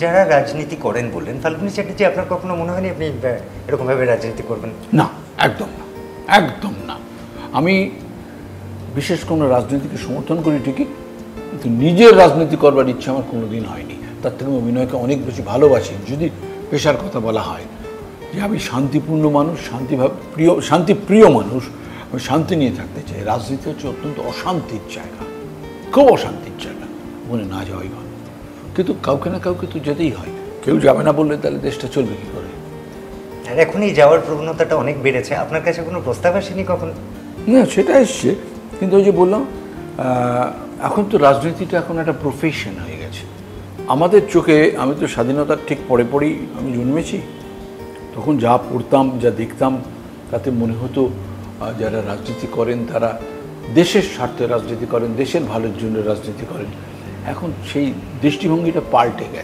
যারা রাজনীতি করেন বললেন, ফাল্গুনী চ্যাটার্জি, আপনার কখনো মনে হয়নি আপনি এরকমভাবে রাজনীতি করবেন? না, একদম না, একদম না। আমি বিশেষ কোনো রাজনীতিকে সমর্থন করি ঠিকই, কিন্তু নিজের রাজনীতি করবার ইচ্ছা আমার কোনো দিন হয়নি। তার থেকে অভিনয়কে অনেক বেশি ভালোবাসি। যদি পেশার কথা বলা হয়, যে আমি শান্তিপূর্ণ মানুষ, শান্তিপ্রিয় মানুষ, আমি শান্তি নিয়ে থাকতে চাই। রাজনীতি হচ্ছে অত্যন্ত অশান্তির জায়গা, খুব অশান্তির জায়গা, ওখানে না যাওয়াই ভালো। কিন্তু কাউকে না কাউকে তো যেতেই হয়, কেউ যাবে না বললে তাহলে দেশটা চলবে কী করে? আর এখন এই যাওয়ার প্রবণতাটা অনেক বেড়েছে, আপনার কাছে কোনো প্রস্তাব আসেনি কখনো? না, সেটা এসছে, কিন্তু ওই যে বললাম, এখন তো রাজনীতিটা এখন একটা প্রফেশন হয়ে গেছে আমাদের চোখে। আমি তো স্বাধীনতার ঠিক পরে পরেই আমি জন্মেছি, তখন যা পড়তাম, যা দেখতাম, তাতে মনে হতো যারা রাজনীতি করেন তারা দেশের স্বার্থে রাজনীতি করেন, দেশের ভালোর জন্য রাজনীতি করেন। এখন সেই দৃষ্টিভঙ্গিটা পাল্টে গেছে।